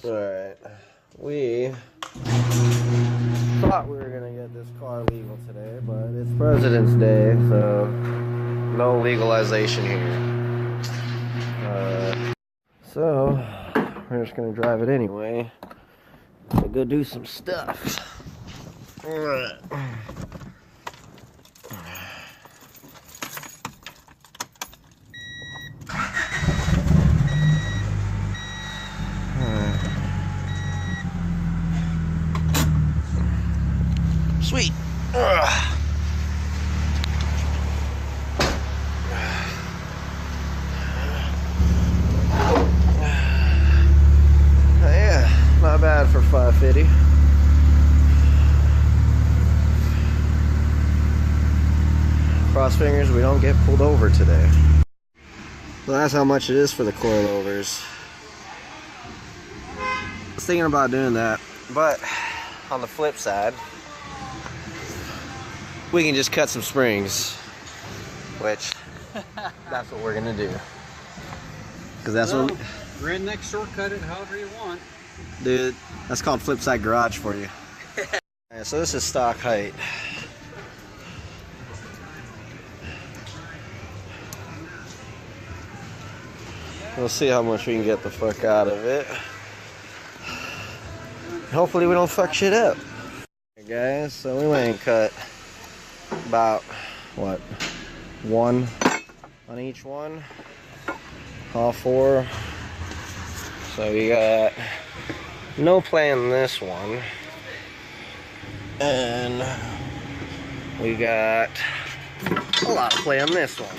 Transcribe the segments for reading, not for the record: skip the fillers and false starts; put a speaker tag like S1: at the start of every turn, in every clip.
S1: Alright, we thought we were gonna get this car legal today, but it's President's Day, so no legalization here. So we're just gonna drive it anyway to go do some stuff. Alright. Sweet. Yeah, not bad for 550. Cross fingers, we don't get pulled over today. Well, that's how much it is for the coilovers. I was thinking about doing that, but on the flip side, we can just cut some springs, which that's what we're gonna do. Cause that's what
S2: redneck shortcut it however you want.
S1: Dude, that's called flip side garage for you. Yeah, so this is stock height. We'll see how much we can get the fuck out of it. Hopefully we don't fuck shit up. Hey guys, so we went and cut about, what, one on each one, all four. So we got no play on this one, and we got a lot of play on this one.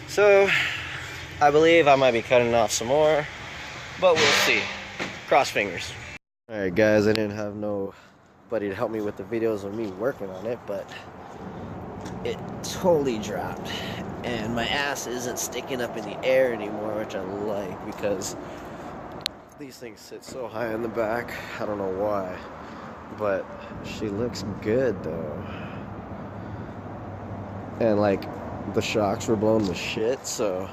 S1: So I believe I might be cutting off some more, but we'll see. Cross fingers. Alright guys, I didn't have nobody to help me with the videos of me working on it, but it totally dropped, and my ass isn't sticking up in the air anymore, which I like, because these things sit so high in the back. I don't know why, but she looks good though. And like the shocks were blown to shit, so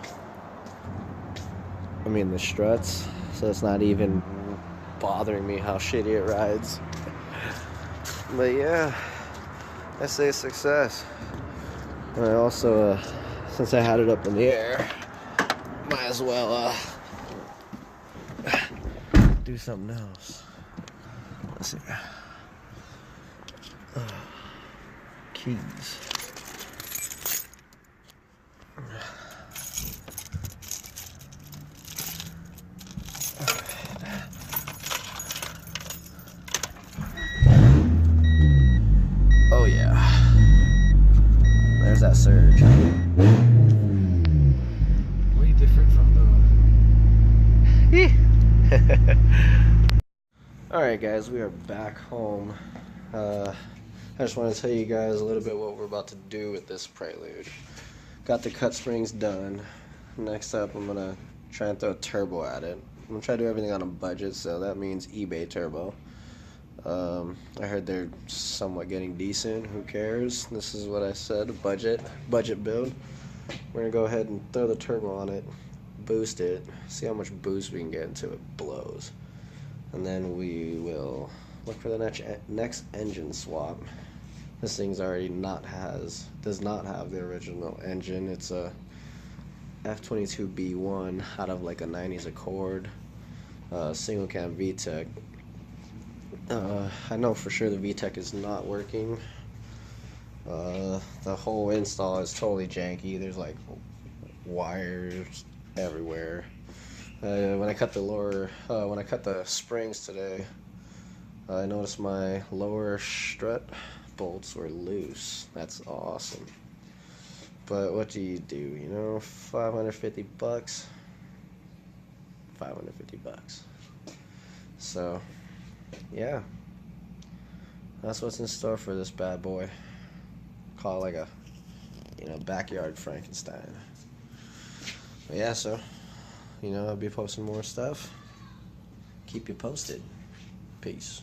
S1: I mean the struts, so it's not even bothering me how shitty it rides. But yeah, I say success. And I also, since I had it up in the air, might as well do something else. Let's see. Keys. Oh yeah. There's that surge.
S2: Way different from the...
S1: Alright guys, we are back home. I just want to tell you guys a little bit what we're about to do with this Prelude. Got the cut springs done. Next up, I'm going to try and throw a turbo at it. I'm going to try to do everything on a budget, so that means eBay turbo. I heard they're somewhat getting decent. Who cares? This is what I said, budget build. We're gonna go ahead and throw the turbo on it, boost it, see how much boost we can get until it blows, and then we will look for the next engine swap. This thing's already does not have the original engine. It's a F22B1 out of like a 90s Accord, single cam VTEC. I know for sure the VTEC is not working. The whole install is totally janky. There's like wires everywhere. When I cut the springs today, I noticed my lower strut bolts were loose. That's awesome. But what do? You know, 550 bucks. 550 bucks. So yeah, that's what's in store for this bad boy. Call it like a, backyard Frankenstein. But yeah, so, I'll be posting more stuff. Keep you posted. Peace.